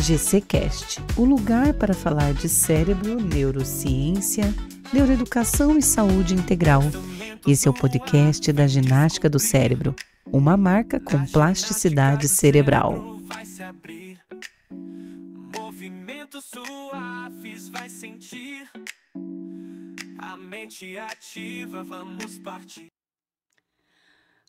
GCcast, o lugar para falar de cérebro, neurociência, neuroeducação e saúde integral. Esse é o podcast da ginástica do cérebro, uma marca com plasticidade cerebral. Movimentos suaves vai sentir, a mente ativa, vamos partir.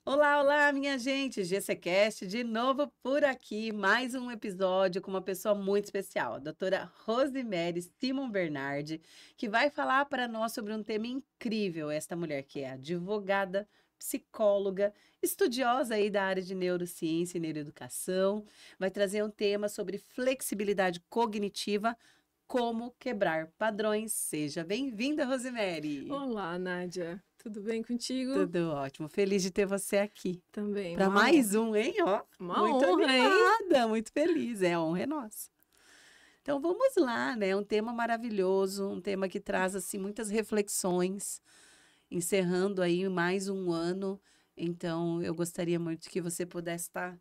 Olá, olá, minha gente! GCcast de novo por aqui, mais um episódio com uma pessoa muito especial, a doutora Rosemary Simon Bernardi, que vai falar para nós sobre um tema incrível. Esta mulher que é advogada, psicóloga, estudiosa aí da área de neurociência e neuroeducação, vai trazer um tema sobre flexibilidade cognitiva, como quebrar padrões. Seja bem-vinda, Rosemary! Olá, Nádia! Tudo bem contigo? Tudo ótimo. Feliz de ter você aqui. Também. Para mais um, hein? Ó, uma muito honra, animada, hein? muito feliz. A honra é nossa. Então, vamos lá, né? Um tema maravilhoso, um tema que traz, assim, muitas reflexões, encerrando aí mais um ano. Então, eu gostaria muito que você pudesse estar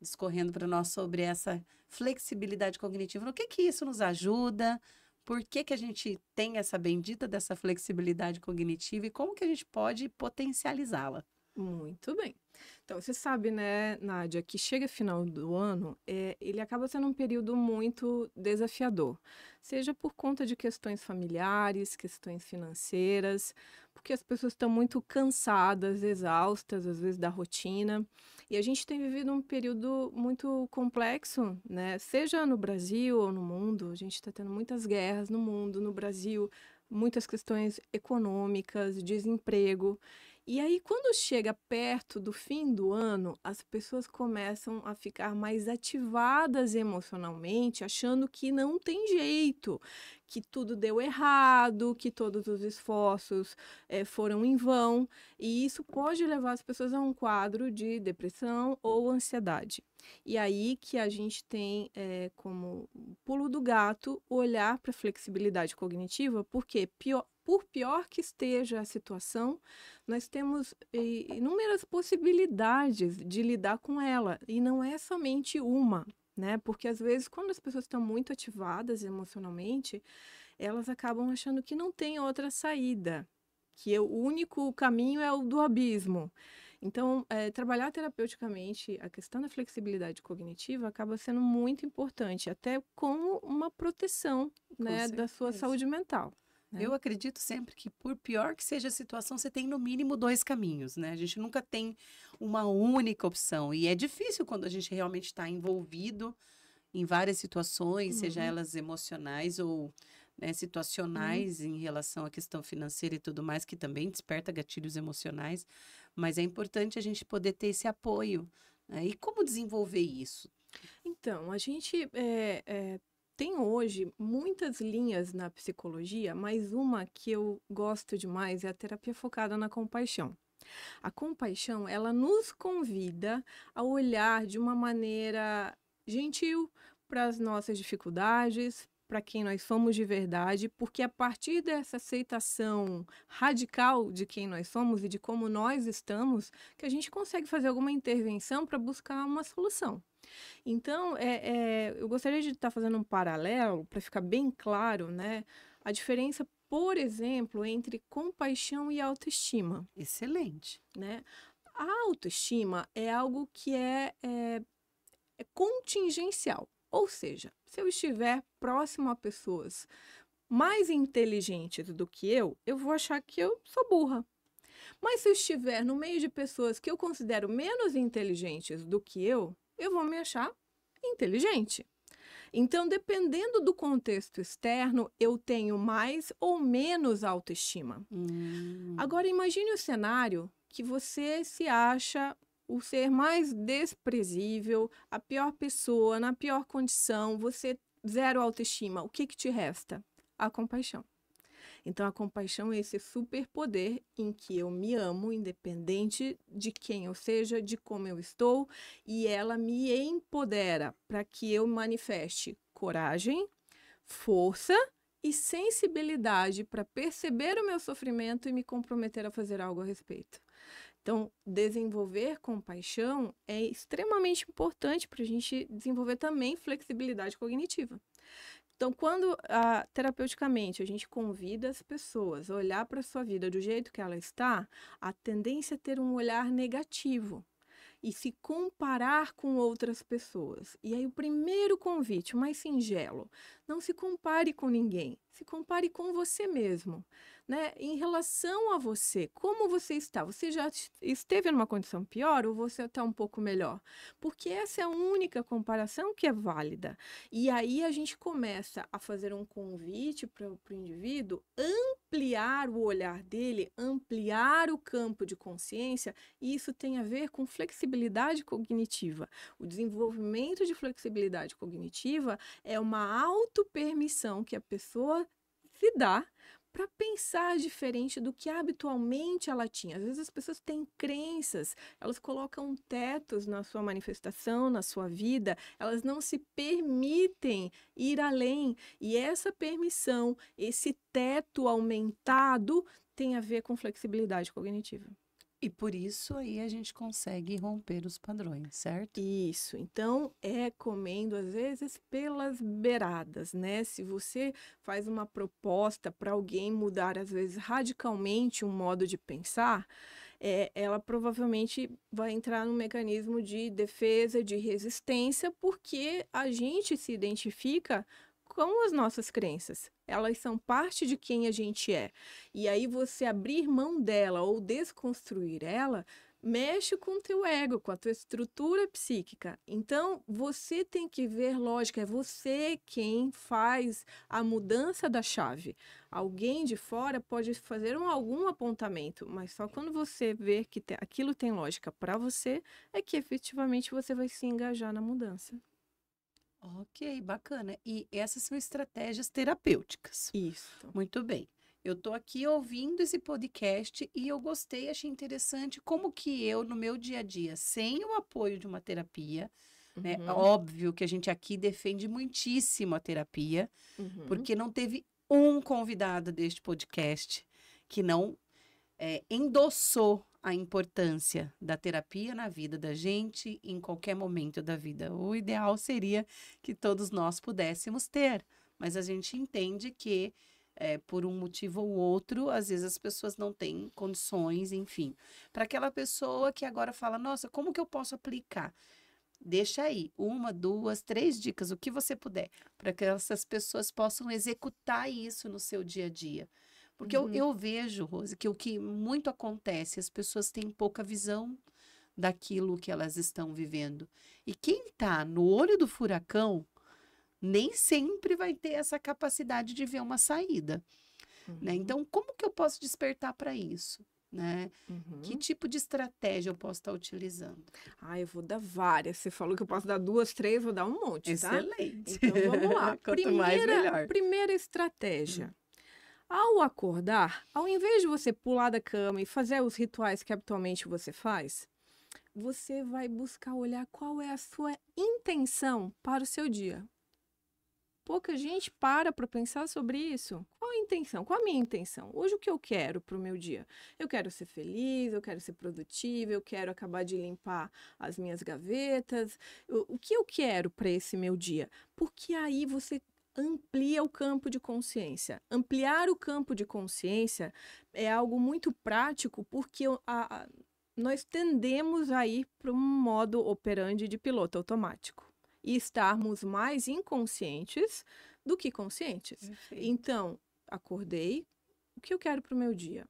discorrendo para nós sobre essa flexibilidade cognitiva. No que isso nos ajuda? Por que a gente tem essa bendita dessa flexibilidade cognitiva e como que a gente pode potencializá-la? Muito bem. Então, você sabe, né, Nádia, que chega final do ano, ele acaba sendo um período muito desafiador. Seja por conta de questões familiares, questões financeiras, porque as pessoas estão muito cansadas, exaustas, às vezes, da rotina. E a gente tem vivido um período muito complexo, né? Seja no Brasil ou no mundo, a gente está tendo muitas guerras no mundo, no Brasil, muitas questões econômicas, desemprego. E aí, quando chega perto do fim do ano, as pessoas começam a ficar mais ativadas emocionalmente, achando que não tem jeito, que tudo deu errado, que todos os esforços foram em vão. E isso pode levar as pessoas a um quadro de depressão ou ansiedade. E aí que a gente tem como pulo do gato olhar para a flexibilidade cognitiva, porque por pior que esteja a situação, nós temos inúmeras possibilidades de lidar com ela, e não é somente uma, né? Porque às vezes, quando as pessoas estão muito ativadas emocionalmente, elas acabam achando que não tem outra saída, que o único caminho é o do abismo. Então, trabalhar terapeuticamente a questão da flexibilidade cognitiva acaba sendo muito importante, até como uma proteção, né, da sua saúde mental. Eu acredito sempre que, por pior que seja a situação, você tem no mínimo dois caminhos, né? A gente nunca tem uma única opção. E é difícil quando a gente realmente está envolvido em várias situações, seja elas emocionais ou, né, situacionais, em relação à questão financeira e tudo mais, que também desperta gatilhos emocionais. Mas é importante a gente poder ter esse apoio, né? E como desenvolver isso? Então, a gente tem hoje muitas linhas na psicologia, mas uma que eu gosto demais é a terapia focada na compaixão. A compaixão, ela nos convida a olhar de uma maneira gentil para as nossas dificuldades, para quem nós somos de verdade, porque a partir dessa aceitação radical de quem nós somos e de como nós estamos, que a gente consegue fazer alguma intervenção para buscar uma solução. Então, eu gostaria de estar fazendo um paralelo para ficar bem claro, né? A diferença, por exemplo, entre compaixão e autoestima. Excelente. Né? A autoestima é algo que é contingencial. Ou seja, se eu estiver próximo a pessoas mais inteligentes do que eu vou achar que eu sou burra. Mas se eu estiver no meio de pessoas que eu considero menos inteligentes do que eu vou me achar inteligente. Então, dependendo do contexto externo, eu tenho mais ou menos autoestima. Agora, imagine o cenário que você se acha o ser mais desprezível, a pior pessoa, na pior condição, você zero autoestima. O que te resta? A compaixão. Então, a compaixão é esse superpoder em que eu me amo, independente de quem eu seja, de como eu estou, e ela me empodera para que eu manifeste coragem, força e sensibilidade para perceber o meu sofrimento e me comprometer a fazer algo a respeito. Então, desenvolver compaixão é extremamente importante para a gente desenvolver também flexibilidade cognitiva. Então, quando terapeuticamente a gente convida as pessoas a olhar para a sua vida do jeito que ela está, a tendência é ter um olhar negativo e se comparar com outras pessoas. E aí o primeiro convite, o mais singelo, não se compare com ninguém, se compare com você mesmo, né? Em relação a você, como você está? Você já esteve numa condição pior ou você está um pouco melhor? Porque essa é a única comparação que é válida. E aí a gente começa a fazer um convite para o indivíduo ampliar o olhar dele, ampliar o campo de consciência, e isso tem a ver com flexibilidade cognitiva. O desenvolvimento de flexibilidade cognitiva é uma autopermissão que a pessoa se dá para pensar diferente do que habitualmente ela tinha. Às vezes as pessoas têm crenças, elas colocam tetos na sua manifestação, na sua vida, elas não se permitem ir além. E essa permissão, esse teto aumentado, tem a ver com flexibilidade cognitiva. E por isso aí a gente consegue romper os padrões, certo? Isso. Então, é comendo, às vezes, pelas beiradas, né? Se você faz uma proposta para alguém mudar, às vezes, radicalmente um modo de pensar, ela provavelmente vai entrar num mecanismo de defesa, de resistência, porque a gente se identifica com as nossas crenças. Elas são parte de quem a gente é. E aí você abrir mão dela ou desconstruir ela, mexe com o teu ego, com a tua estrutura psíquica. Então, você tem que ver lógica, é você quem faz a mudança da chave. Alguém de fora pode fazer algum apontamento, mas só quando você ver que aquilo tem lógica para você, é que efetivamente você vai se engajar na mudança. Ok, bacana. E essas são estratégias terapêuticas. Isso. Muito bem. Eu estou aqui ouvindo esse podcast e eu gostei, achei interessante como que eu, no meu dia a dia, sem o apoio de uma terapia, né? Óbvio que a gente aqui defende muitíssimo a terapia, porque não teve um convidado deste podcast que não endossou a importância da terapia na vida da gente, em qualquer momento da vida. O ideal seria que todos nós pudéssemos ter, mas a gente entende que, por um motivo ou outro, às vezes as pessoas não têm condições, enfim. Para aquela pessoa que agora fala, nossa, como que eu posso aplicar? Deixa aí 1, 2, 3 dicas, o que você puder, para que essas pessoas possam executar isso no seu dia a dia. Porque eu vejo, Rose, que o que muito acontece, as pessoas têm pouca visão daquilo que elas estão vivendo. E quem está no olho do furacão, nem sempre vai ter essa capacidade de ver uma saída. Né? Então, como que eu posso despertar para isso? Né? Que tipo de estratégia eu posso estar utilizando? Eu vou dar várias. Você falou que eu posso dar 2, 3, vou dar um monte, tá? Excelente. Então, vamos lá. Quanto mais, melhor. Primeira estratégia. Ao acordar, ao invés de você pular da cama e fazer os rituais que habitualmente você faz, você vai buscar olhar qual é a sua intenção para o seu dia. Pouca gente para pensar sobre isso. Qual a intenção? Qual a minha intenção? Hoje o que eu quero para o meu dia? Eu quero ser feliz, eu quero ser produtiva, eu quero acabar de limpar as minhas gavetas. O que eu quero para esse meu dia? Porque aí você amplia o campo de consciência. Ampliar o campo de consciência é algo muito prático porque nós tendemos a ir para um modo operandi de piloto automático e estarmos mais inconscientes do que conscientes. Perfeito. Então, acordei, o que eu quero para o meu dia?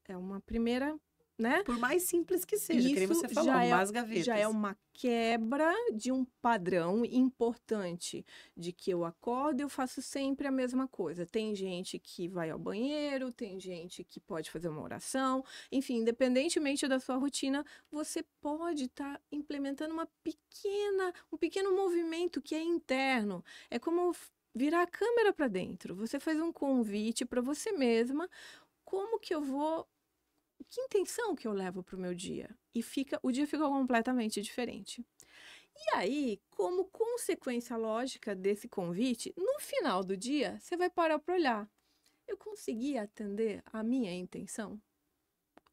É uma primeira, né? Por mais simples que seja, que nem você falou, as gavetas. Já é uma quebra de um padrão importante, de que eu acordo e eu faço sempre a mesma coisa. Tem gente que vai ao banheiro, tem gente que pode fazer uma oração, enfim, independentemente da sua rotina, você pode estar implementando um pequeno movimento que é interno. É como virar a câmera para dentro. Você faz um convite para você mesma, como que eu vou... Que intenção que eu levo para o meu dia? E o dia fica completamente diferente. E aí, como consequência lógica desse convite, no final do dia, você vai parar para olhar. Eu consegui atender a minha intenção?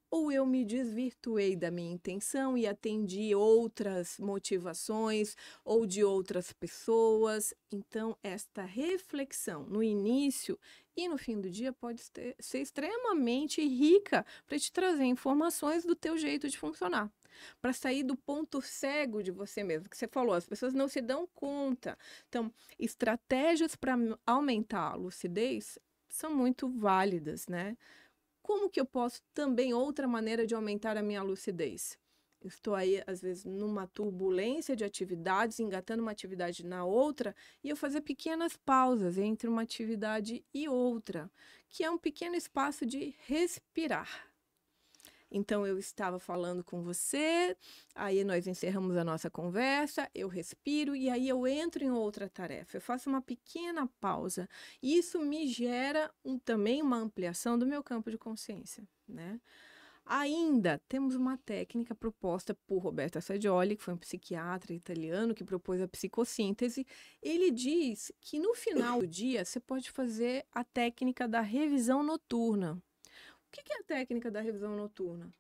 ou eu me desvirtuei da minha intenção e atendi outras motivações ou de outras pessoas. Então, esta reflexão no início e no fim do dia pode ser extremamente rica para te trazer informações do teu jeito de funcionar. Para sair do ponto cego de você mesmo, que você falou, as pessoas não se dão conta. Então, estratégias para aumentar a lucidez são muito válidas, né? Como que eu posso também, outra maneira de aumentar a minha lucidez? Estou aí, às vezes, numa turbulência de atividades, engatando uma atividade na outra, e eu fazer pequenas pausas entre uma atividade e outra, que é um pequeno espaço de respirar. Então, eu estava falando com você, aí nós encerramos a nossa conversa, eu respiro e aí eu entro em outra tarefa. Eu faço uma pequena pausa. E isso me gera também uma ampliação do meu campo de consciência, né? Ainda temos uma técnica proposta por Roberto Assagioli, que foi um psiquiatra italiano que propôs a psicossíntese. Ele diz que no final do dia você pode fazer a técnica da revisão noturna. O que é a técnica da revisão noturna?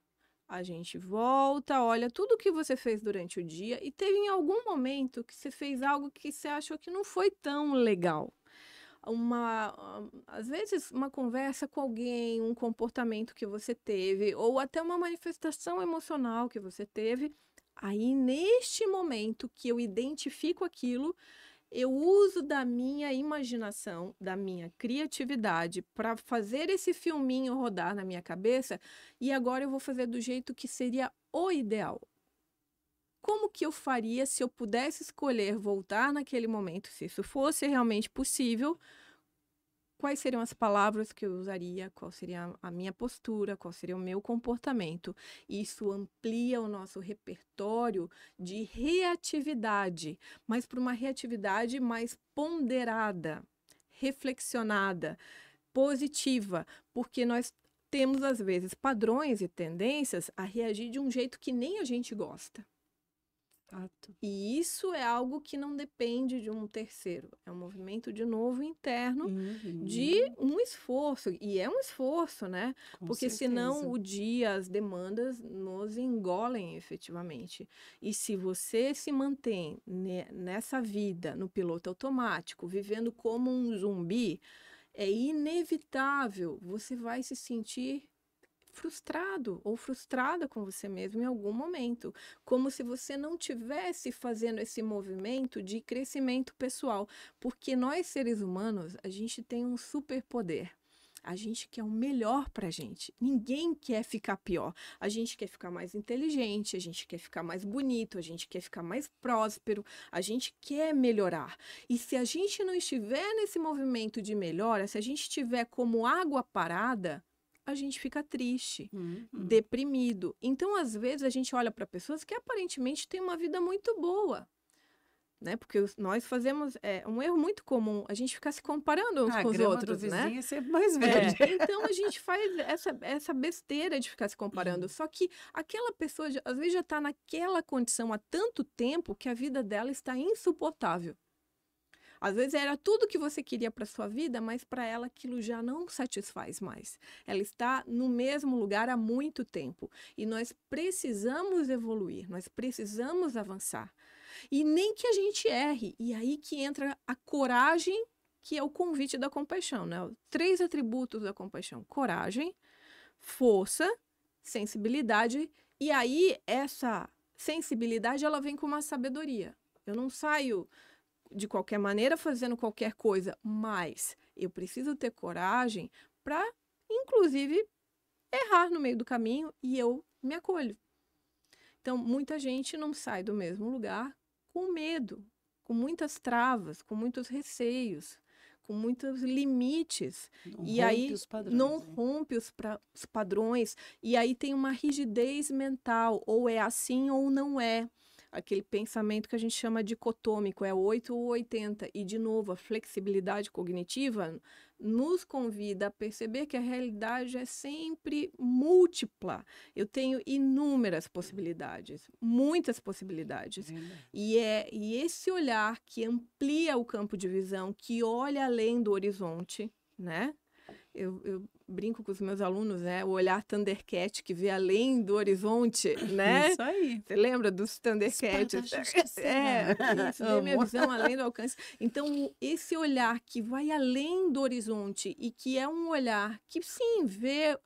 A gente volta, olha tudo o que você fez durante o dia e teve em algum momento que você fez algo que você achou que não foi tão legal. Às vezes, uma conversa com alguém, um comportamento que você teve, ou até uma manifestação emocional que você teve. Aí, neste momento que eu identifico aquilo, eu uso da minha imaginação, da minha criatividade para fazer esse filminho rodar na minha cabeça e agora eu vou fazer do jeito que seria o ideal. Como que eu faria se eu pudesse escolher voltar naquele momento, se isso fosse realmente possível? Quais seriam as palavras que eu usaria? Qual seria a minha postura? Qual seria o meu comportamento? Isso amplia o nosso repertório de reatividade, mas para uma reatividade mais ponderada, reflexionada, positiva, porque nós temos, às vezes, padrões e tendências a reagir de um jeito que nem a gente gosta. E isso é algo que não depende de um terceiro. É um movimento, de novo, interno de um esforço. E é um esforço, né? Porque senão o dia, as demandas nos engolem efetivamente. E se você se mantém nessa vida, no piloto automático, vivendo como um zumbi, é inevitável. Você vai se sentir frustrado ou frustrada com você mesmo em algum momento, como se você não tivesse fazendo esse movimento de crescimento pessoal, porque nós seres humanos, a gente tem um superpoder. A gente quer o melhor pra gente. Ninguém quer ficar pior. A gente quer ficar mais inteligente, a gente quer ficar mais bonito, a gente quer ficar mais próspero, a gente quer melhorar. E se a gente não estiver nesse movimento de melhora, se a gente estiver como água parada, a gente fica triste, deprimido. Então, às vezes, a gente olha para pessoas que aparentemente têm uma vida muito boa, né? Porque nós fazemos um erro muito comum, a gente ficar se comparando uns com os outros, do né? É sempre mais verde. Então, a gente faz essa besteira de ficar se comparando. Só que aquela pessoa, às vezes, já está naquela condição há tanto tempo que a vida dela está insuportável. Às vezes era tudo que você queria para sua vida, mas para ela aquilo já não satisfaz mais. Ela está no mesmo lugar há muito tempo. E nós precisamos evoluir, nós precisamos avançar. E nem que a gente erre. E aí que entra a coragem, que é o convite da compaixão, né? 3 atributos da compaixão: coragem, força, sensibilidade. E aí essa sensibilidade, ela vem com uma sabedoria. Eu não saio de qualquer maneira fazendo qualquer coisa, mas eu preciso ter coragem para, inclusive, errar no meio do caminho e eu me acolho. Então, muita gente não sai do mesmo lugar com medo, com muitas travas, com muitos receios, com muitos limites. E aí não rompe os padrões, e aí tem uma rigidez mental, ou é assim ou não é. Aquele pensamento que a gente chama dicotômico, é 8 ou 80. E, de novo, a flexibilidade cognitiva nos convida a perceber que a realidade é sempre múltipla. Eu tenho inúmeras possibilidades, muitas possibilidades. E esse olhar que amplia o campo de visão, que olha além do horizonte, né? Eu brinco com os meus alunos, né? O olhar Thundercat, que vê além do horizonte, né? Isso aí. Você lembra dos Thundercats? Isso, vê minha visão além do alcance. Então, esse olhar que vai além do horizonte e que é um olhar que, sim, vê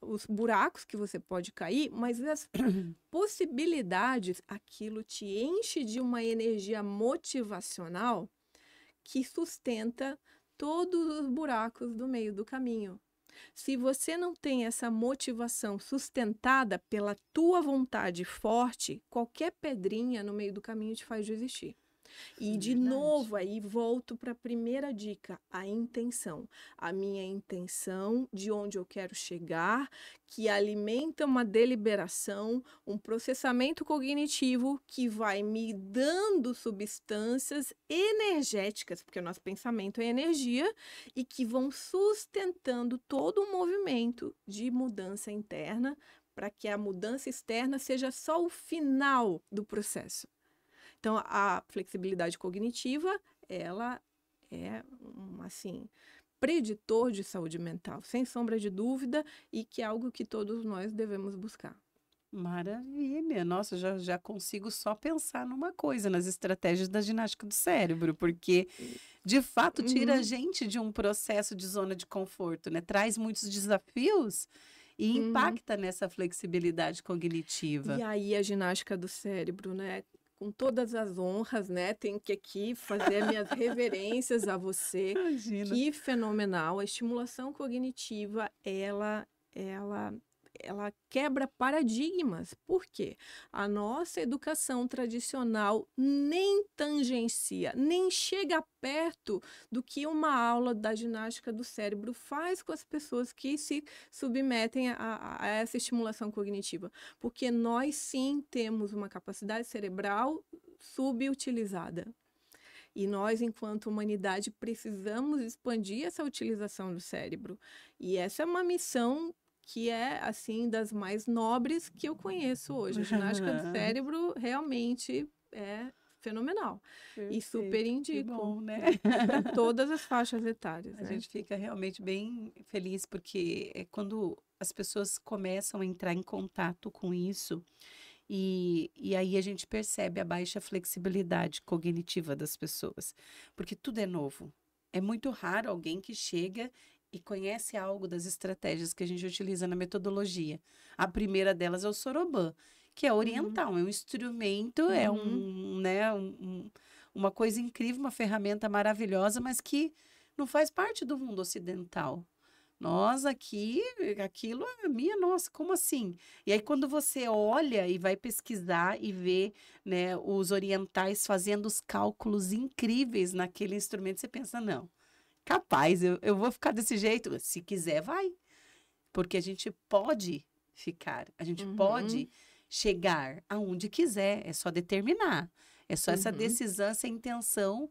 os buracos que você pode cair, mas as possibilidades, aquilo te enche de uma energia motivacional que sustenta todos os buracos do meio do caminho. Se você não tem essa motivação sustentada pela tua vontade forte, qualquer pedrinha no meio do caminho te faz desistir. E, de novo, aí volto para a primeira dica, a intenção. A minha intenção de onde eu quero chegar, que alimenta uma deliberação, um processamento cognitivo que vai me dando substâncias energéticas, porque o nosso pensamento é energia, e que vão sustentando todo o movimento de mudança interna, para que a mudança externa seja só o final do processo. Então, a flexibilidade cognitiva, ela é, assim, preditor de saúde mental, sem sombra de dúvida, e que é algo que todos nós devemos buscar. Maravilha! Nossa, já consigo só pensar numa coisa, nas estratégias da ginástica do cérebro, porque, de fato, tira a gente de um processo de zona de conforto, né? Traz muitos desafios e impacta nessa flexibilidade cognitiva. E aí, a ginástica do cérebro, né? Com todas as honras, né? Tenho que aqui fazer minhas reverências a você. Imagina. Que fenomenal. A estimulação cognitiva, ela quebra paradigmas. Por quê? A nossa educação tradicional nem tangencia, nem chega perto do que uma aula da ginástica do cérebro faz com as pessoas que se submetem a essa estimulação cognitiva. Porque nós, sim, temos uma capacidade cerebral subutilizada. E nós, enquanto humanidade, precisamos expandir essa utilização do cérebro. E essa é uma missão que é, assim, das mais nobres que eu conheço hoje. A ginástica do cérebro realmente é fenomenal. Perfeito. E super indico. Que bom, né? Para todas as faixas etárias. A gente fica realmente bem feliz, porque é quando as pessoas começam a entrar em contato com isso, e aí a gente percebe a baixa flexibilidade cognitiva das pessoas, porque tudo é novo. É muito raro alguém que chega e conhece algo das estratégias que a gente utiliza na metodologia. A primeira delas é o Soroban, que é oriental, é um instrumento, é uma coisa incrível, uma ferramenta maravilhosa, mas que não faz parte do mundo ocidental. Nós aqui, aquilo é minha, nossa, como assim? E aí quando você olha e vai pesquisar e vê, né, os orientais fazendo os cálculos incríveis naquele instrumento, você pensa, não, capaz, eu vou ficar desse jeito. Se quiser, vai. Porque a gente pode ficar, a gente pode chegar aonde quiser, é só determinar. É só essa decisão, essa intenção,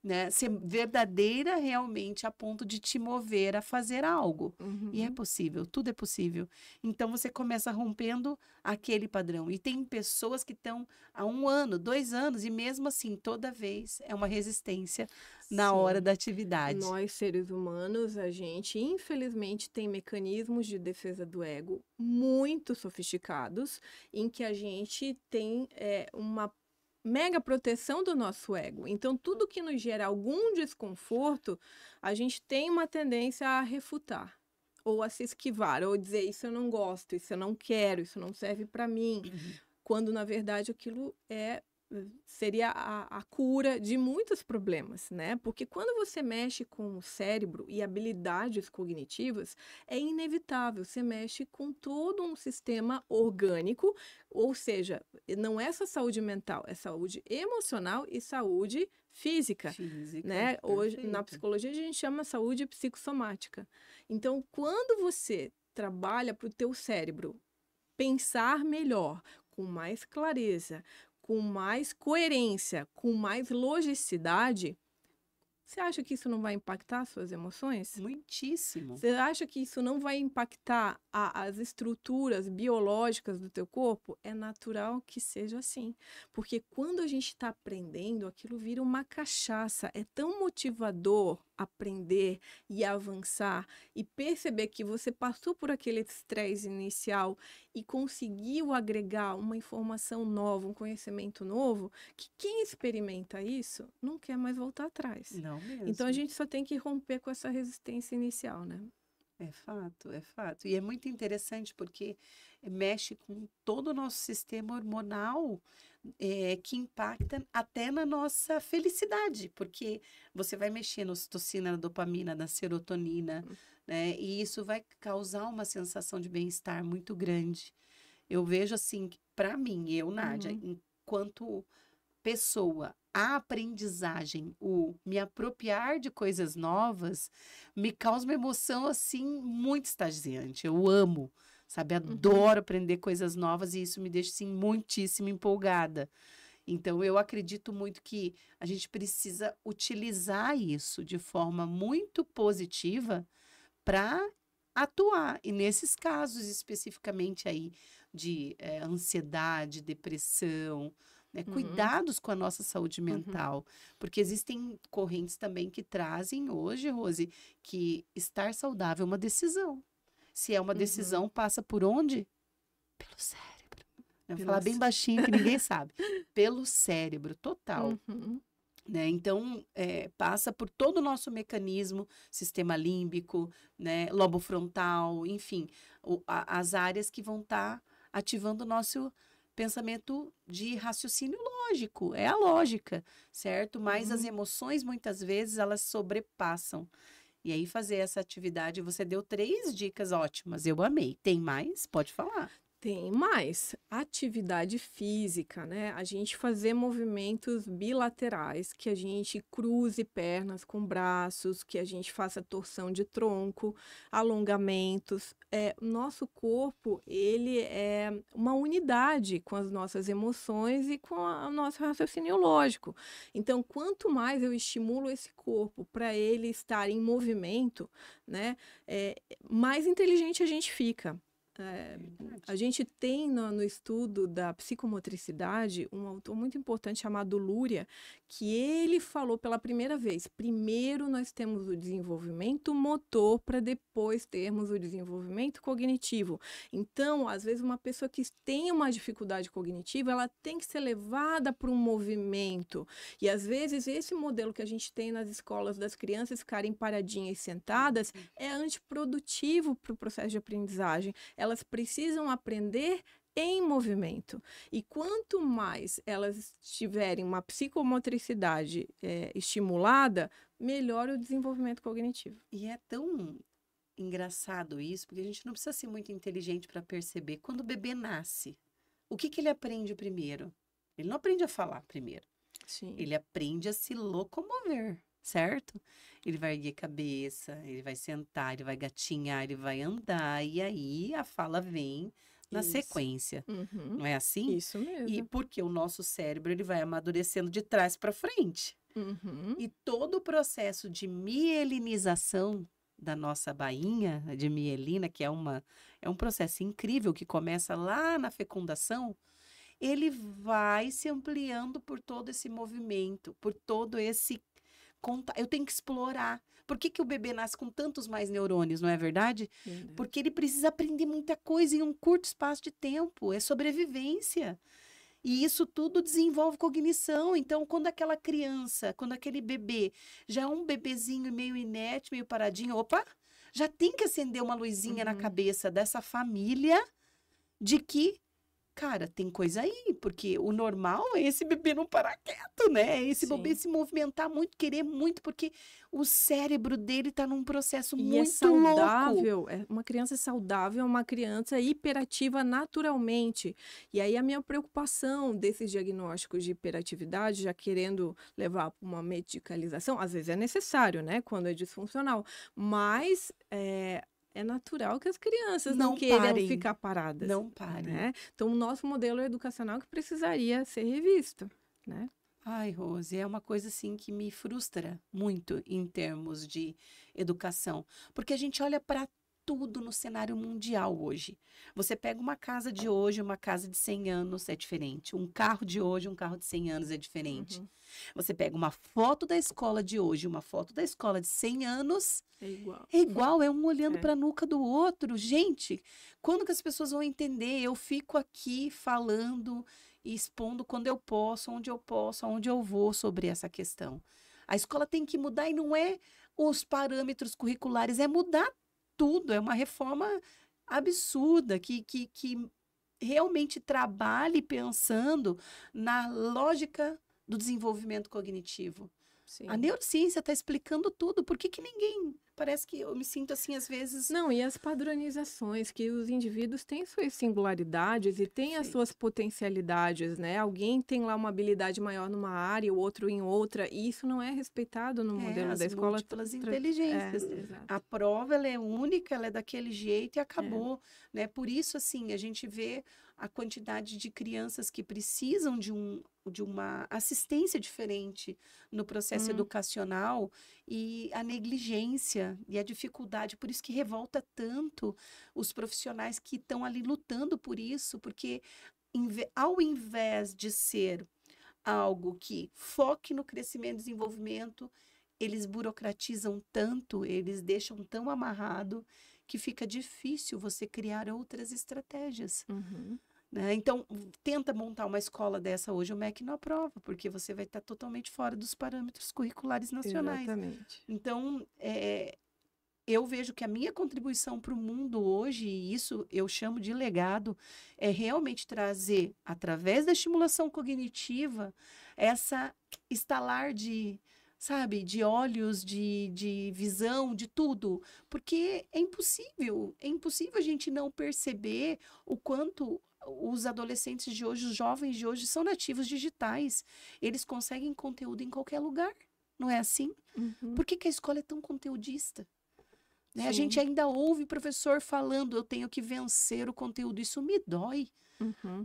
né, ser verdadeira realmente a ponto de te mover a fazer algo. E é possível, tudo é possível. Então, você começa rompendo aquele padrão. E tem pessoas que estão há 1 ano, 2 anos, e mesmo assim, toda vez é uma resistência na hora da atividade. Nós, seres humanos, a gente, infelizmente, tem mecanismos de defesa do ego muito sofisticados, em que a gente tem uma mega proteção do nosso ego. Então, tudo que nos gera algum desconforto, a gente tem uma tendência a refutar, ou a se esquivar, ou dizer, isso eu não gosto, isso eu não quero, isso não serve para mim, quando, na verdade, aquilo seria a cura de muitos problemas, né? Porque quando você mexe com o cérebro e habilidades cognitivas, é inevitável, você mexe com todo um sistema orgânico, ou seja, não é só saúde mental, é saúde emocional e saúde física, né? Hoje, na psicologia, a gente chama saúde psicossomática. Então, quando você trabalha para o teu cérebro pensar melhor, com mais clareza, com mais coerência, com mais logicidade, você acha que isso não vai impactar suas emoções? Muitíssimo. Você acha que isso não vai impactar as estruturas biológicas do teu corpo? É natural que seja assim. Porque quando a gente está aprendendo, aquilo vira uma cachaça. É tão motivador aprender e avançar e perceber que você passou por aquele estresse inicial e conseguiu agregar uma informação nova, um conhecimento novo, que quem experimenta isso não quer mais voltar atrás. Não Então a mesmo. gente só tem que romper com essa resistência inicial, né? É fato, é fato. E é muito interessante porque mexe com todo o nosso sistema hormonal, que impacta até na nossa felicidade, porque você vai mexer na ocitocina, na dopamina, na serotonina, né? E isso vai causar uma sensação de bem-estar muito grande. Eu vejo assim, para mim, eu, Nádia, Uhum. enquanto pessoa, a aprendizagem, o me apropriar de coisas novas, me causa uma emoção assim muito extasiante. Eu amo, sabe? Uhum. Adoro aprender coisas novas e isso me deixa assim muitíssimo empolgada. Então eu acredito muito que a gente precisa utilizar isso de forma muito positiva para atuar. E nesses casos especificamente aí de ansiedade, depressão, né, Uhum. cuidados com a nossa saúde Uhum. mental, porque existem correntes também que trazem hoje, Rose, que estar saudável é uma decisão. Se é uma Uhum. decisão, passa por onde? Pelo cérebro. Eu vou falar bem Pelos... baixinho que ninguém sabe. Pelo cérebro, total. Uhum. Né? Então, passa por todo o nosso mecanismo, sistema límbico, né? Lobo frontal, enfim, as áreas que vão estar ativando o nosso pensamento de raciocínio lógico, é a lógica, certo? Mas as Uhum. emoções, muitas vezes, elas sobrepassam. E aí, fazer essa atividade, você deu 3 dicas ótimas, eu amei. Tem mais? Pode falar. Tem mais atividade física, né? A gente fazer movimentos bilaterais, que a gente cruze pernas com braços, que a gente faça torção de tronco, alongamentos. Nosso corpo, ele é uma unidade com as nossas emoções e com o nosso raciocínio lógico. Então, quanto mais eu estimulo esse corpo para ele estar em movimento, né, mais inteligente a gente fica. É, Verdade. a gente tem no estudo da psicomotricidade um autor muito importante chamado Luria, que ele falou pela primeira vez: primeiro nós temos o desenvolvimento motor para depois termos o desenvolvimento cognitivo. Então, às vezes, uma pessoa que tem uma dificuldade cognitiva, ela tem que ser levada para um movimento. E às vezes, esse modelo que a gente tem nas escolas das crianças ficarem paradinhas e sentadas é antiprodutivo para o processo de aprendizagem. Elas precisam aprender em movimento. E quanto mais elas tiverem uma psicomotricidade estimulada, melhor o desenvolvimento cognitivo. E é tão engraçado isso, porque a gente não precisa ser muito inteligente para perceber. Quando o bebê nasce, o que ele aprende primeiro? Ele não aprende a falar primeiro. Sim. Ele aprende a se locomover, certo? Ele vai erguer cabeça, ele vai sentar, ele vai gatinhar, ele vai andar, e aí a fala vem na Isso. sequência. Uhum. Não é assim? Isso E mesmo. porque o nosso cérebro ele vai amadurecendo de trás para frente. Uhum. E todo o processo de mielinização da nossa bainha, de mielina, que é um processo incrível que começa lá na fecundação, ele vai se ampliando por todo esse movimento, por todo esse eu tenho que explorar. Por que o bebê nasce com tantos mais neurônios, não é verdade? Verdade. Porque ele precisa aprender muita coisa em um curto espaço de tempo, é sobrevivência. E isso tudo desenvolve cognição. Então, quando aquela criança, quando aquele bebê já é um bebezinho meio inerte, meio paradinho, opa, já tem que acender uma luzinha na Uhum. cabeça dessa família de que, cara, tem coisa aí, porque o normal é esse bebê não parar quieto, né? É esse bebê Sim. se movimentar muito, querer muito, porque o cérebro dele tá num processo E é muito louco. saudável, uma criança saudável é uma criança hiperativa naturalmente. E aí a minha preocupação desses diagnósticos de hiperatividade, já querendo levar para uma medicalização, às vezes é necessário, né, quando é disfuncional, mas é natural que as crianças não Não queiram parem, ficar paradas, não parem. né? Então o nosso modelo educacional que precisaria ser revisto, né? Ai, Rose, é uma coisa assim que me frustra muito em termos de educação, porque a gente olha para tudo no cenário mundial hoje. Você pega uma casa de hoje, uma casa de 100 anos, é diferente. Um carro de hoje, um carro de 100 anos é diferente. Você pega uma foto da escola de hoje, uma foto da escola de 100 anos, é igual, é um olhando para a nuca do outro. Gente, quando que as pessoas vão entender? Eu fico aqui falando e expondo quando eu posso, aonde eu vou sobre essa questão. A escola tem que mudar e não é os parâmetros curriculares, é mudar tudo, é uma reforma absurda que realmente trabalhe pensando na lógica do desenvolvimento cognitivo. Sim. A neurociência está explicando tudo, por que ninguém... Parece que eu me sinto assim, às vezes... Não, e as padronizações, que os indivíduos têm suas singularidades e têm as suas potencialidades, né? Alguém tem lá uma habilidade maior numa área, o outro em outra, e isso não é respeitado no modelo da escola. Múltiplas inteligências. A prova, ela é única, ela é daquele jeito e acabou, né? Por isso, assim, a gente vê a quantidade de crianças que precisam de uma assistência diferente no processo educacional e a negligência e a dificuldade. Por isso que revolta tanto os profissionais que estão ali lutando por isso, porque ao invés de ser algo que foque no crescimento e desenvolvimento, eles burocratizam tanto, eles deixam tão amarrado que fica difícil você criar outras estratégias. Né? Então, tenta montar uma escola dessa hoje, o MEC não aprova, porque você vai estar totalmente fora dos parâmetros curriculares nacionais. Exatamente. Então, eu vejo que a minha contribuição para o mundo hoje, e isso eu chamo de legado, é realmente trazer, através da estimulação cognitiva, essa estalar de, sabe, de olhos, de visão, de tudo. Porque é impossível a gente não perceber o quanto os adolescentes de hoje, os jovens de hoje, são nativos digitais. Eles conseguem conteúdo em qualquer lugar, não é assim? Por que a escola é tão conteudista? Né? A gente ainda ouve professor falando, eu tenho que vencer o conteúdo. Isso me dói,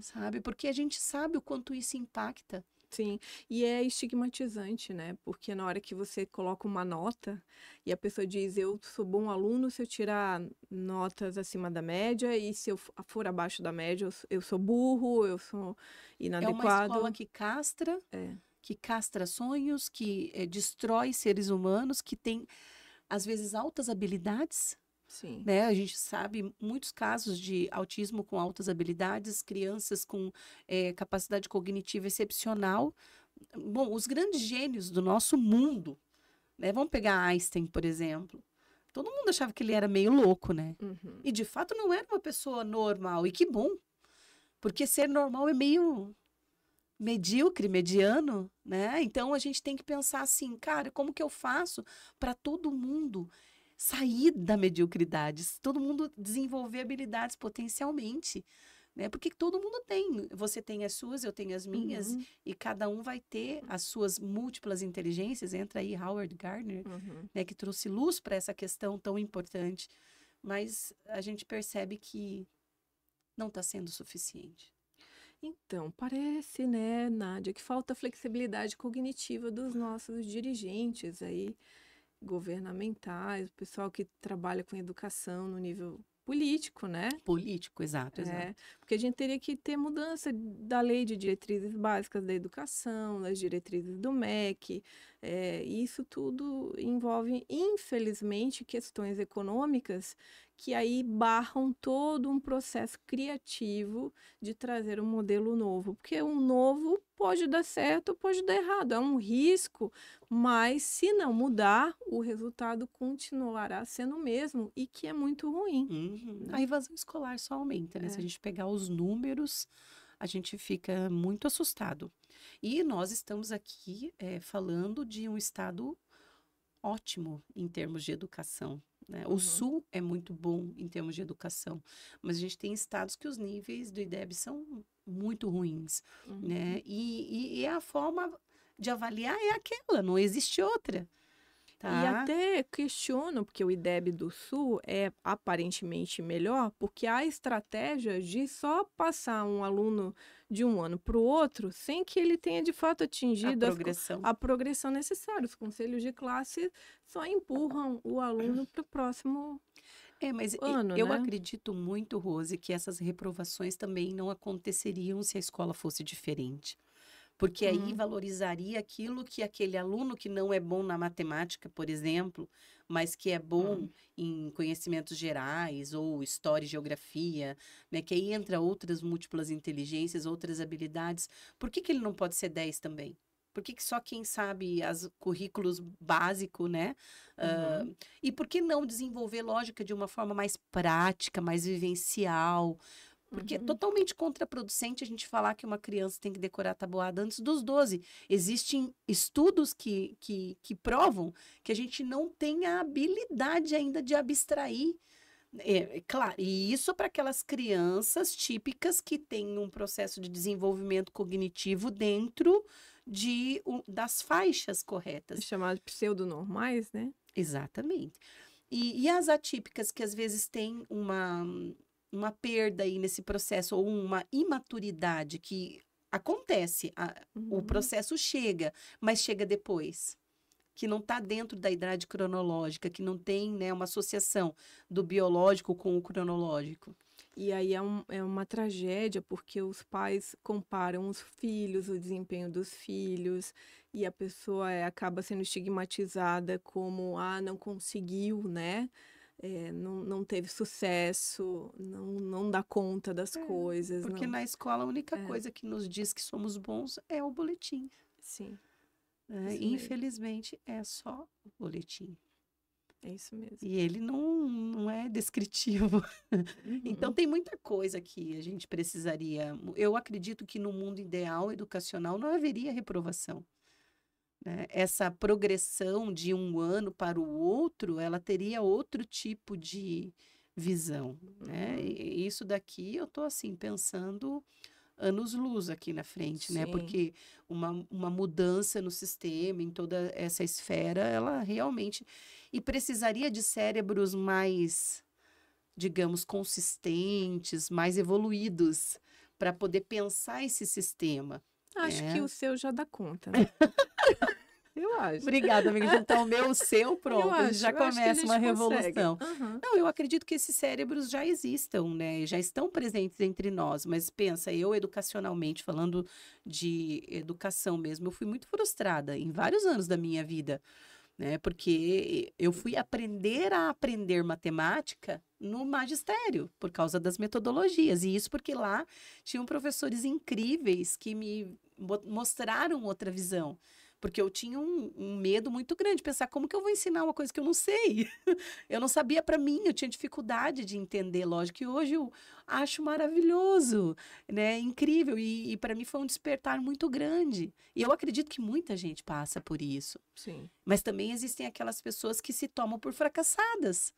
sabe? Porque a gente sabe o quanto isso impacta. Sim, e é estigmatizante, né? Porque na hora que você coloca uma nota e a pessoa diz, eu sou bom aluno se eu tirar notas acima da média, e se eu for abaixo da média, eu sou burro, eu sou inadequado. É uma escola que castra sonhos, que destrói seres humanos, que tem, às vezes, altas habilidades. Sim. Né? A gente sabe muitos casos de autismo com altas habilidades, crianças com capacidade cognitiva excepcional. Bom, os grandes gênios do nosso mundo, né? Vamos pegar Einstein, por exemplo. Todo mundo achava que ele era meio louco, né? E, de fato, não era uma pessoa normal. E que bom, porque ser normal é meio medíocre, mediano, né? Então, a gente tem que pensar assim, cara, como que eu faço para todo mundo sair da mediocridade, todo mundo desenvolver habilidades potencialmente, né? Porque todo mundo tem. Você tem as suas, eu tenho as minhas, e cada um vai ter as suas múltiplas inteligências. Entra aí Howard Gardner, né, que trouxe luz para essa questão tão importante. Mas a gente percebe que não está sendo suficiente. Então, parece, né, Nádia, que falta flexibilidade cognitiva dos nossos dirigentes aí, governamentais, o pessoal que trabalha com educação no nível político, né? Político, exato. Porque a gente teria que ter mudança da lei de diretrizes básicas da educação, das diretrizes do MEC, e isso tudo envolve, infelizmente, questões econômicas que aí barram todo um processo criativo de trazer um modelo novo, porque um novo pode dar certo, pode dar errado, é um risco, mas se não mudar, o resultado continuará sendo o mesmo e que é muito ruim. Né? A evasão escolar só aumenta, né? Se a gente pegar os números, a gente fica muito assustado. E nós estamos aqui falando de um estado ótimo em termos de educação. Né? O Sul é muito bom em termos de educação, mas a gente tem estados que os níveis do IDEB são muito ruins. Né? E a forma de avaliar é aquela, não existe outra. E Tá? até questiono, porque o IDEB do Sul é aparentemente melhor, porque há estratégia de só passar um aluno de um ano para o outro sem que ele tenha de fato A atingido progressão. a progressão necessária. Os conselhos de classe só empurram o aluno para o próximo Mas ano, eu né? acredito muito, Rose, que essas reprovações também não aconteceriam se a escola fosse diferente. Porque aí Uhum, valorizaria aquilo que aquele aluno que não é bom na matemática, por exemplo, mas que é bom uhum, em conhecimentos gerais ou história e geografia, né? Que aí entra outras múltiplas inteligências, outras habilidades. Por que que ele não pode ser 10 também? Por que que só quem sabe os currículos básico, né? Ah, uhum, e por que não desenvolver lógica de uma forma mais prática, mais vivencial? Porque é uhum. totalmente contraproducente a gente falar que uma criança tem que decorar a tabuada antes dos 12. Existem estudos que provam que a gente não tem a habilidade ainda de abstrair. Claro, e isso para aquelas crianças típicas que têm um processo de desenvolvimento cognitivo dentro das faixas É corretas. chamado de pseudonormais, né? Exatamente. E as atípicas que às vezes têm uma perda aí nesse processo, ou uma imaturidade que acontece, o Uhum. processo chega, mas chega depois, que não está dentro da idade cronológica, que não tem, né, uma associação do biológico com o cronológico. E aí é uma tragédia, porque os pais comparam os filhos, o desempenho dos filhos, e a pessoa acaba sendo estigmatizada como, ah, não conseguiu, né? Não teve sucesso, não dá conta das É, coisas, porque não. na escola a única É, coisa que nos diz que somos bons é o boletim, sim, né? isso mesmo, Infelizmente é só o boletim. é isso mesmo. E ele não é descritivo. Então, Uhum, tem muita coisa que a gente precisaria. Eu acredito que no mundo ideal educacional não haveria reprovação, né? Essa progressão de um ano para o outro, ela teria outro tipo de visão, né? uhum, E isso daqui eu estou assim pensando anos-luz aqui na frente, né? sim, Porque uma mudança no sistema, em toda essa esfera, ela realmente. E precisaria de cérebros mais, digamos, consistentes, mais evoluídos, para poder pensar esse sistema. acho que o Né? seu já dá conta, né? Eu acho. Obrigada, amiga. Juntar o meu, o seu, pronto, já Eu acho que a começa uma gente consegue. revolução. Aham. Não, eu acredito que esses cérebros já existam, né? Já estão presentes entre nós, mas pensa, eu educacionalmente, falando de educação mesmo, eu fui muito frustrada em vários anos da minha vida, né? Porque eu fui aprender a aprender matemática no magistério, por causa das metodologias. E isso porque lá tinham professores incríveis que me mostraram outra visão. Porque eu tinha um medo muito grande de pensar como que eu vou ensinar uma coisa que eu não sei. Eu não sabia para mim, eu tinha dificuldade de entender lógica. E hoje eu acho maravilhoso, né? Incrível. E para mim foi um despertar muito grande. E eu acredito que muita gente passa por isso. Sim. Mas também existem aquelas pessoas que se tomam por fracassadas,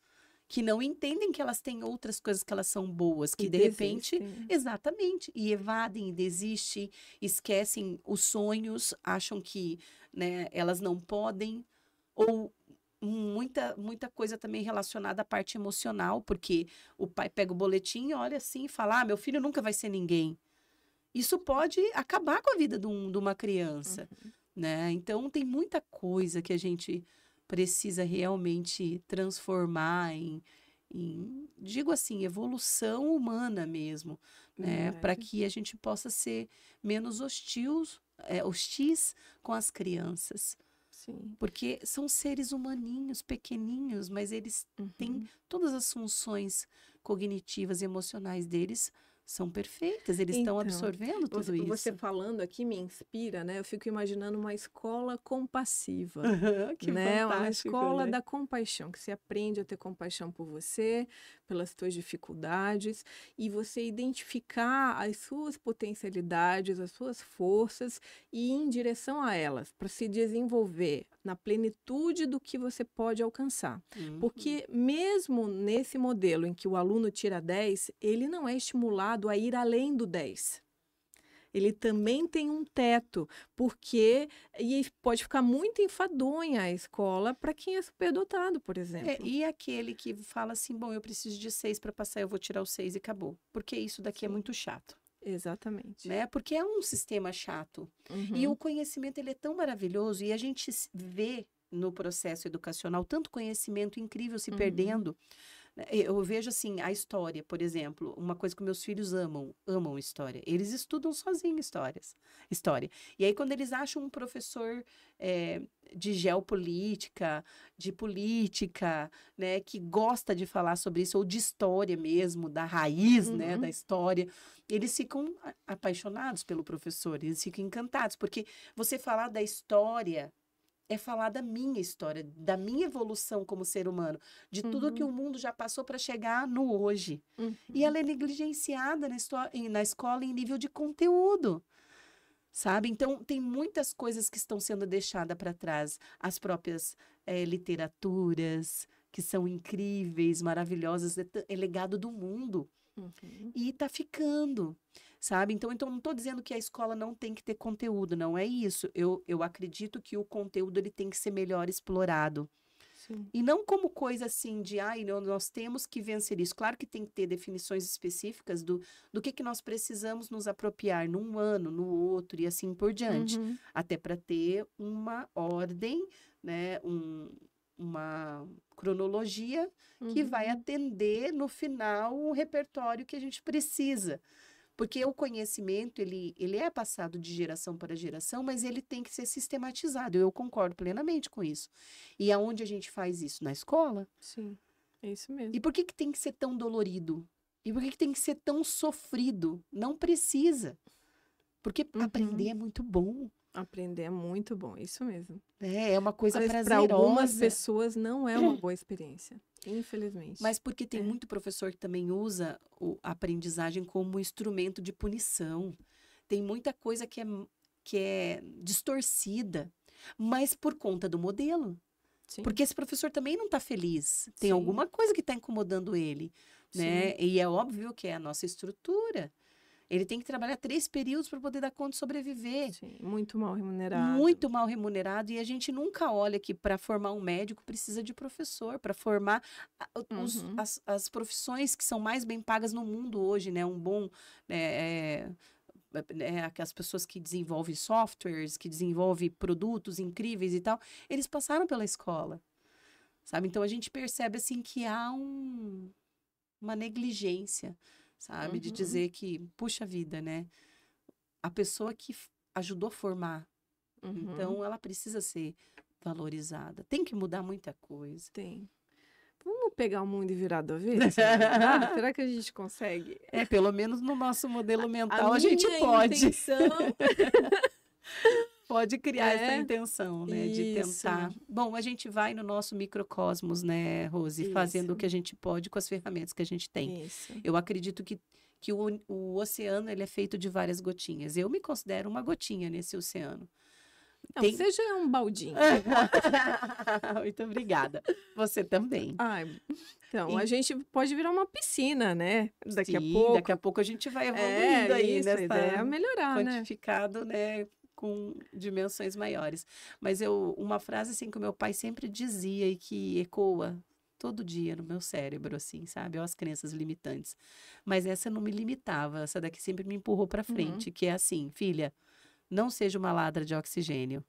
que não entendem que elas têm outras coisas que elas são boas, E que de repente, desistem. exatamente, e evadem, desistem, esquecem os sonhos, acham que, né, elas não podem, ou muita coisa também relacionada à parte emocional, porque o pai pega o boletim e olha assim e fala: ah, meu filho nunca vai ser ninguém. Isso pode acabar com a vida de uma criança, Uhum. né? Então, tem muita coisa que a gente precisa realmente transformar digo assim, evolução humana mesmo, né? Para Verdade. que a gente possa ser menos hostis com as crianças. Sim. Porque são seres humaninhos, pequeninhos, mas eles têm Uhum. todas as funções cognitivas e emocionais deles são perfeitas, eles estão Então, absorvendo tudo você isso. falando aqui me inspira, né? Eu fico imaginando uma escola compassiva, Aham, que né? Uma fantástico, escola né? da compaixão, que você aprende a ter compaixão por você, pelas suas dificuldades, e você identificar as suas potencialidades, as suas forças e ir em direção a elas, para se desenvolver na plenitude do que você pode alcançar. Uhum. Porque mesmo nesse modelo em que o aluno tira 10, ele não é estimulado a ir além do 10. ele também tem um teto, porque e pode ficar muito enfadonha a escola para quem é superdotado, por exemplo. E aquele que fala assim, bom, eu preciso de 6 para passar, eu vou tirar o 6 e acabou. Porque isso daqui é Sim. muito chato. Exatamente. Né? Porque é um sistema chato. E o conhecimento, ele é tão maravilhoso e a gente vê no processo educacional tanto conhecimento incrível se perdendo. Eu vejo assim, a história, por exemplo, uma coisa que meus filhos amam história. Eles estudam sozinhos história. E aí, quando eles acham um professor de geopolítica, de política, né, que gosta de falar sobre isso, ou de história mesmo, da raiz, né, da história, eles ficam apaixonados pelo professor, eles ficam encantados, porque você falar da história é falar da minha história, da minha evolução como ser humano, de tudo que o mundo já passou para chegar no hoje. E ela é negligenciada na escola em nível de conteúdo, sabe? Então, tem muitas coisas que estão sendo deixadas para trás. As próprias literaturas, que são incríveis, maravilhosas, é legado do mundo. E está ficando, sabe? Então não estou dizendo que a escola não tem que ter conteúdo, não é isso. Eu acredito que o conteúdo ele tem que ser melhor explorado. Sim. E não como coisa assim de, nós temos que vencer isso. Claro que tem que ter definições específicas do que nós precisamos nos apropriar num ano, no outro e assim por diante. Até para ter uma ordem, né? Uma cronologia que vai atender no final o repertório que a gente precisa. Porque o conhecimento, ele é passado de geração para geração, mas ele tem que ser sistematizado. Eu concordo plenamente com isso. E aonde a gente faz isso? Na escola? Sim, é isso mesmo. E por que tem que ser tão dolorido? E por que tem que ser tão sofrido? Não precisa. Porque aprender é muito bom. Aprender é muito bom, isso mesmo. É uma coisa prazerosa. Para algumas pessoas não é uma boa experiência, infelizmente. Mas porque tem muito professor que também usa a aprendizagem como instrumento de punição. Tem muita coisa que é distorcida, mas por conta do modelo. Sim. Porque esse professor também não está feliz. Tem alguma coisa que está incomodando ele, né? E é óbvio que é a nossa estrutura. Ele tem que trabalhar 3 períodos para poder dar conta de sobreviver. Sim, muito mal remunerado. Muito mal remunerado. E a gente nunca olha que para formar um médico precisa de professor, para formar as profissões que são mais bem pagas no mundo hoje, né? Um bom... as pessoas que desenvolvem softwares, que desenvolvem produtos incríveis e tal, eles passaram pela escola, sabe? Então, a gente percebe, assim, que há uma negligência, sabe? De dizer que, puxa vida, né? A pessoa que ajudou a formar, então ela precisa ser valorizada. Tem que mudar muita coisa. Tem. Vamos pegar o mundo e virar do avesso? Será que a gente consegue? Pelo menos no nosso modelo mental a gente pode. Pode criar essa intenção, né? De tentar. Bom, a gente vai no nosso microcosmos, né, Rose? Fazendo o que a gente pode com as ferramentas que a gente tem. Eu acredito que o oceano ele é feito de várias gotinhas. Eu me considero uma gotinha nesse oceano. Não, você já é um baldinho. Muito obrigada. Você também. Então, a gente pode virar uma piscina, né? Daqui a pouco a gente vai evoluindo aí nessa ideia é melhorar, quantificado, né? Com dimensões maiores. Mas uma frase assim que o meu pai sempre dizia e que ecoa todo dia no meu cérebro, assim, sabe? As crenças limitantes. Mas essa não me limitava, essa daqui sempre me empurrou para frente, que é assim, filha, não seja uma ladra de oxigênio.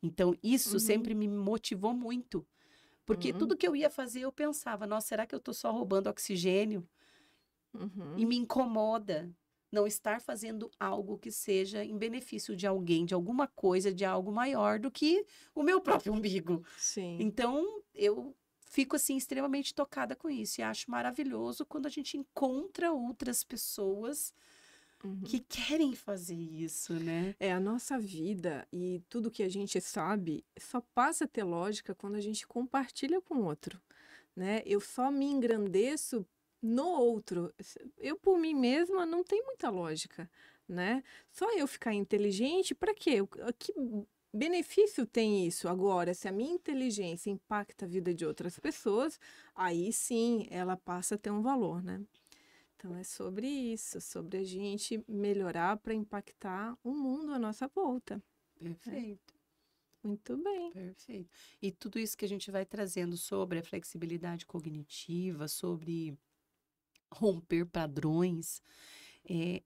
Então, isso sempre me motivou muito. Porque tudo que eu ia fazer, eu pensava, nossa, será que eu tô só roubando oxigênio? E me incomoda não estar fazendo algo que seja em benefício de alguém, de alguma coisa, de algo maior do que o meu próprio umbigo. Sim. Então, eu fico, assim, extremamente tocada com isso. E acho maravilhoso quando a gente encontra outras pessoas que querem fazer isso, né? A nossa vida e tudo que a gente sabe só passa a ter lógica quando a gente compartilha com o outro, né? Eu só me engrandeço no outro. Eu, por mim mesma, não tem muita lógica, né? Só eu ficar inteligente, para quê? Que benefício tem isso? Agora, se a minha inteligência impacta a vida de outras pessoas, aí sim ela passa a ter um valor, né? Então, é sobre isso, sobre a gente melhorar para impactar o mundo à nossa volta. Perfeito. Muito bem. Perfeito. E tudo isso que a gente vai trazendo sobre a flexibilidade cognitiva, sobre romper padrões,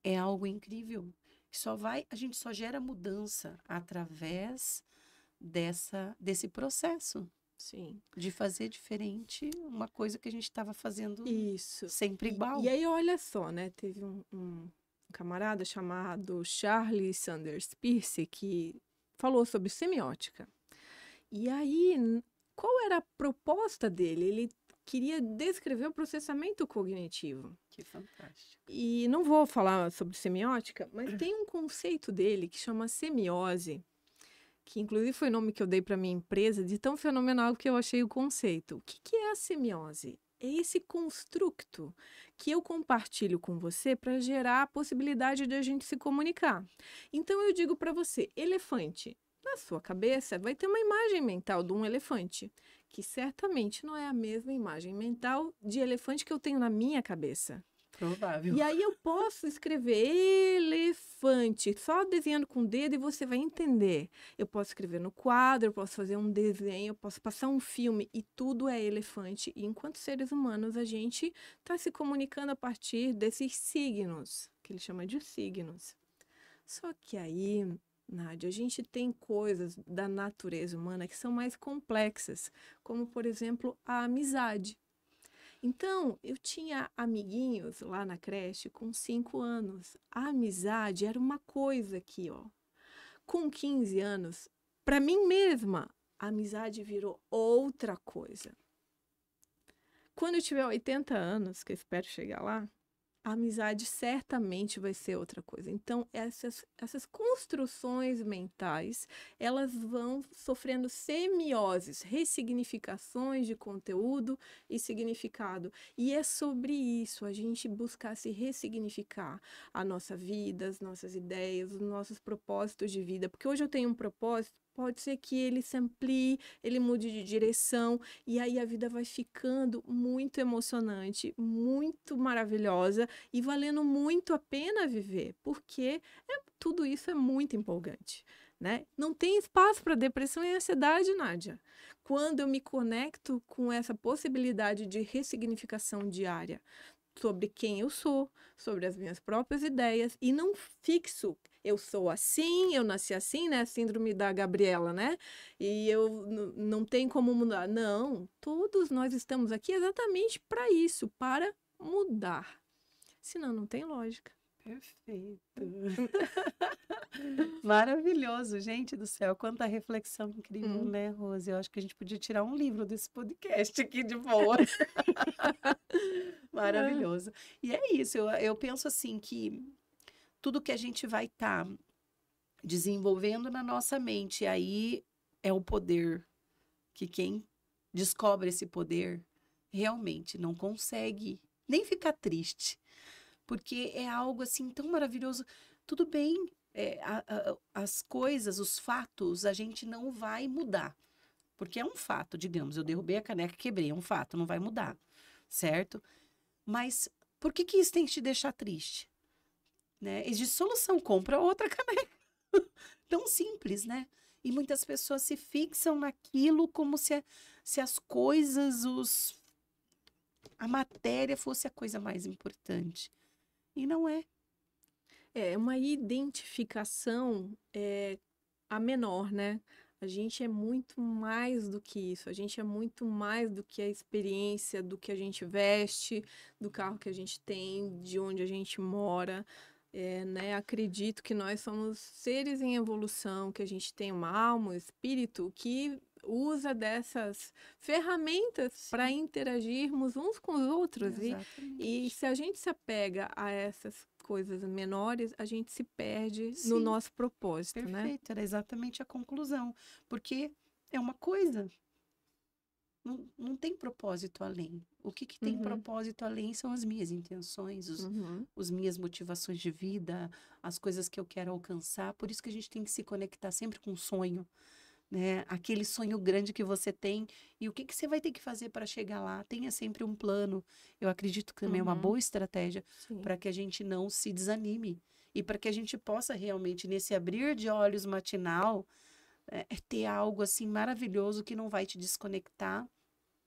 é algo incrível. A gente só gera mudança através desse processo Sim. de fazer diferente uma coisa que a gente estava fazendo Isso. sempre igual. E aí, olha só, né? Teve um camarada chamado Charles Sanders Peirce que falou sobre semiótica. E aí, qual era a proposta dele? Ele queria descrever o processamento cognitivo. Que fantástico. E não vou falar sobre semiótica, mas tem um conceito dele que chama semiose, que inclusive foi o nome que eu dei para minha empresa, de tão fenomenal que eu achei o conceito. O que é a semiose? É esse construto que eu compartilho com você para gerar a possibilidade de a gente se comunicar. Então eu digo para você, elefante. Na sua cabeça vai ter uma imagem mental de um elefante, que certamente não é a mesma imagem mental de elefante que eu tenho na minha cabeça. Provável. E aí eu posso escrever elefante, só desenhando com o dedo e você vai entender. Eu posso escrever no quadro, eu posso fazer um desenho, eu posso passar um filme e tudo é elefante. E enquanto seres humanos, a gente está se comunicando a partir desses signos, que ele chama de signos. Só que aí, Nádia, a gente tem coisas da natureza humana que são mais complexas, como, por exemplo, a amizade. Então, eu tinha amiguinhos lá na creche com 5 anos. A amizade era uma coisa aqui, ó. Com 15 anos, para mim mesma, a amizade virou outra coisa. Quando eu tiver 80 anos, que eu espero chegar lá, a amizade certamente vai ser outra coisa. Então, essas construções mentais, elas vão sofrendo semioses, ressignificações de conteúdo e significado. E é sobre isso, a gente buscar se ressignificar a nossa vida, as nossas ideias, os nossos propósitos de vida. Porque hoje eu tenho um propósito, pode ser que ele se amplie, ele mude de direção, e aí a vida vai ficando muito emocionante, muito maravilhosa e valendo muito a pena viver, porque tudo isso é muito empolgante, né? Não tem espaço para depressão e ansiedade, Nádia. Quando eu me conecto com essa possibilidade de ressignificação diária sobre quem eu sou, sobre as minhas próprias ideias, e não fixo, eu sou assim, eu nasci assim, né? Síndrome da Gabriela, né? E eu não tenho como mudar. Não, todos nós estamos aqui exatamente para isso, para mudar. Senão não tem lógica. Perfeito. Maravilhoso, gente do céu. Quanta reflexão incrível, né, Rose? Eu acho que a gente podia tirar um livro desse podcast aqui de boa. Maravilhoso. E é isso, eu penso assim que tudo que a gente vai estar desenvolvendo na nossa mente, aí é o poder que quem descobre esse poder realmente não consegue nem ficar triste, porque é algo assim tão maravilhoso. Tudo bem, as coisas, os fatos, a gente não vai mudar, porque é um fato, digamos, eu derrubei a caneca, quebrei, é um fato, não vai mudar, certo? Mas por que isso tem que te deixar triste? Né? Existe solução, compra outra caneca. Tão simples, né? E muitas pessoas se fixam naquilo como se as coisas, a matéria fosse a coisa mais importante. E não é. É uma identificação a menor, né? A gente é muito mais do que isso. A gente é muito mais do que a experiência do que a gente veste, do carro que a gente tem, de onde a gente mora. Né? Acredito que nós somos seres em evolução, que a gente tem uma alma, um espírito que usa dessas ferramentas para interagirmos uns com os outros. E se a gente se apega a essas coisas menores, a gente se perde no nosso propósito, né? Perfeito, era exatamente a conclusão. Porque é uma coisa, não tem propósito além. O que tem propósito além são as minhas intenções, as minhas motivações de vida, as coisas que eu quero alcançar. Por isso que a gente tem que se conectar sempre com o sonho, né? Aquele sonho grande que você tem e o que que você vai ter que fazer para chegar lá. Tenha sempre um plano. Eu acredito que também é uma boa estratégia Sim. para que a gente não se desanime e para que a gente possa realmente, nesse abrir de olhos matinal, ter algo assim maravilhoso que não vai te desconectar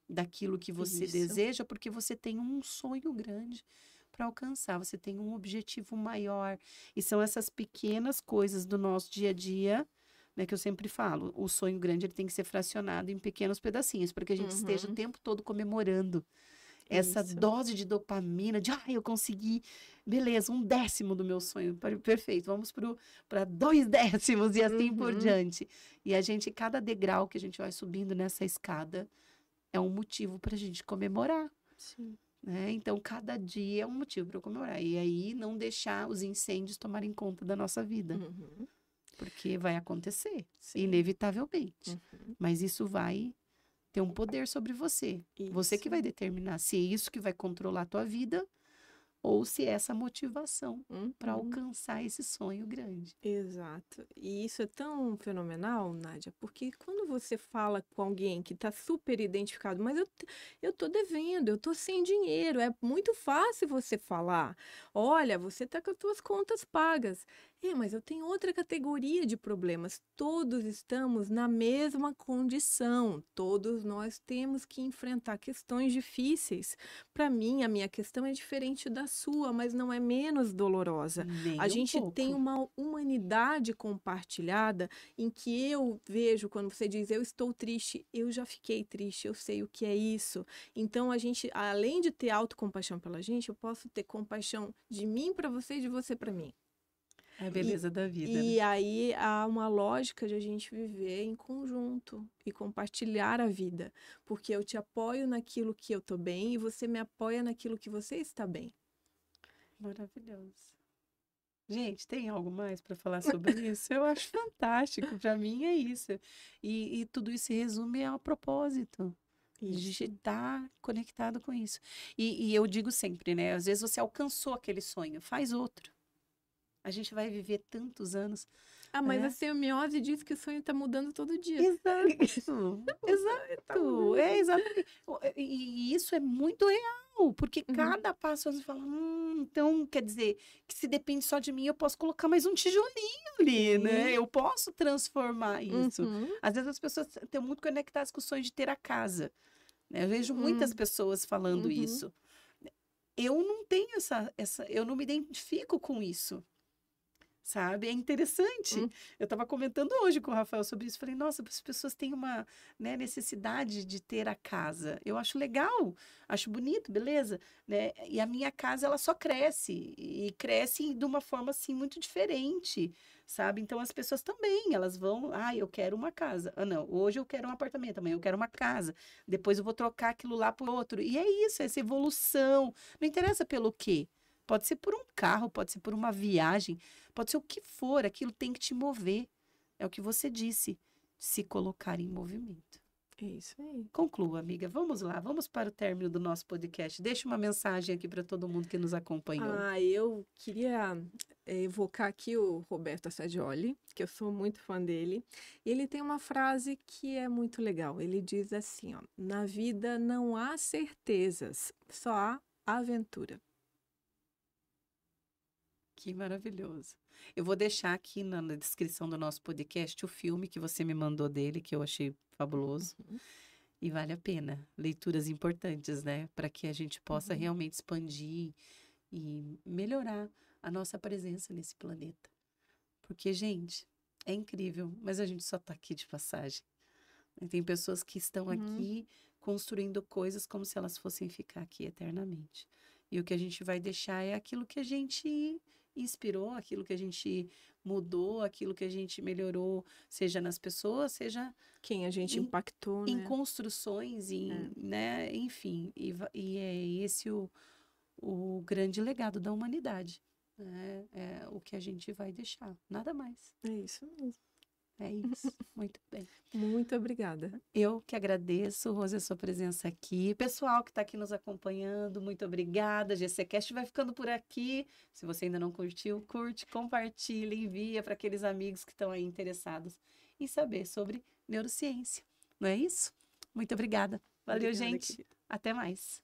daquilo que você Isso. deseja, porque você tem um sonho grande para alcançar, você tem um objetivo maior. E são essas pequenas coisas do nosso dia a dia, né, que eu sempre falo, o sonho grande ele tem que ser fracionado em pequenos pedacinhos, para que a gente esteja o tempo todo comemorando essa Isso. dose de dopamina, de eu consegui, beleza, 1/10 do meu sonho, perfeito, vamos para 2/10 e assim por diante. E a gente, cada degrau que a gente vai subindo nessa escada, é um motivo para a gente comemorar. Sim. Né? Então, cada dia é um motivo para eu comemorar. E aí, não deixar os incêndios tomarem conta da nossa vida. Porque vai acontecer, Sim. inevitavelmente. Mas isso vai ter um poder sobre você. Isso. Você que vai determinar se é isso que vai controlar a tua vida ou se é essa motivação para alcançar esse sonho grande. Exato. E isso é tão fenomenal, Nádia, porque quando você fala com alguém que está super identificado, mas eu tô devendo, eu tô sem dinheiro, é muito fácil você falar, olha, você tá com as suas contas pagas. Mas eu tenho outra categoria de problemas. Todos estamos na mesma condição. Todos nós temos que enfrentar questões difíceis. Para mim, a minha questão é diferente da sua, mas não é menos dolorosa. Nem A um gente pouco. tem uma humanidade compartilhada em que eu vejo quando você diz eu estou triste, eu já fiquei triste, eu sei o que é isso. Então a gente, além de ter autocompaixão pela gente, eu posso ter compaixão de mim para você e de você para mim. É a beleza da vida. E né? aí há uma lógica de a gente viver em conjunto e compartilhar a vida, porque eu te apoio naquilo que eu tô bem e você me apoia naquilo que você está bem. Maravilhoso. Gente, tem algo mais para falar sobre isso? Eu acho fantástico. Para mim é isso. E tudo isso se resume ao propósito. De Isso. estar conectado com isso. E eu digo sempre, né? Às vezes você alcançou aquele sonho, faz outro. A gente vai viver tantos anos. Mas né? a semiose diz que o sonho está mudando todo dia. Exato. Tá Exato. mudando. Exatamente. E isso é muito real, porque cada passo você fala, então quer dizer que se depende só de mim, eu posso colocar mais um tijolinho ali, né? Eu posso transformar isso. Às vezes as pessoas estão muito conectadas com o sonho de ter a casa. Né? Eu vejo muitas pessoas falando isso. Eu não tenho eu não me identifico com isso. Sabe? É interessante. Eu estava comentando hoje com o Rafael sobre isso. Falei, nossa, as pessoas têm uma necessidade de ter a casa. Eu acho legal, acho bonito, beleza? Né? E a minha casa, ela só cresce. E cresce de uma forma, assim, muito diferente, sabe? Então, as pessoas também, elas vão... eu quero uma casa. Não, hoje eu quero um apartamento, amanhã eu quero uma casa. Depois eu vou trocar aquilo lá por outro. E é isso, essa evolução. Não interessa pelo quê. Pode ser por um carro, pode ser por uma viagem, pode ser o que for, aquilo tem que te mover. É o que você disse, se colocar em movimento. É isso aí. Conclua, amiga. Vamos lá, vamos para o término do nosso podcast. Deixa uma mensagem aqui para todo mundo que nos acompanhou. Eu queria evocar aqui o Roberto Assagioli, que eu sou muito fã dele. E ele tem uma frase que é muito legal. Ele diz assim, ó, na vida não há certezas, só há aventura. Que maravilhoso. Eu vou deixar aqui na descrição do nosso podcast o filme que você me mandou dele, que eu achei fabuloso. E vale a pena. Leituras importantes, né? Para que a gente possa realmente expandir e melhorar a nossa presença nesse planeta. Porque, gente, é incrível, mas a gente só está aqui de passagem. E tem pessoas que estão aqui construindo coisas como se elas fossem ficar aqui eternamente. E o que a gente vai deixar é aquilo que a gente inspirou, aquilo que a gente mudou, aquilo que a gente melhorou, seja nas pessoas, seja quem a gente impactou, em né? construções, né? Enfim, e é esse o grande legado da humanidade. É o que a gente vai deixar, nada mais. É isso mesmo. É isso. Muito bem. Muito obrigada. Eu que agradeço, Rose, a sua presença aqui. Pessoal que está aqui nos acompanhando, muito obrigada. GCCast vai ficando por aqui. Se você ainda não curtiu, curte, compartilha, envia para aqueles amigos que estão aí interessados em saber sobre neurociência. Não é isso? Muito obrigada. Valeu, Obrigada, gente. querida. Até mais.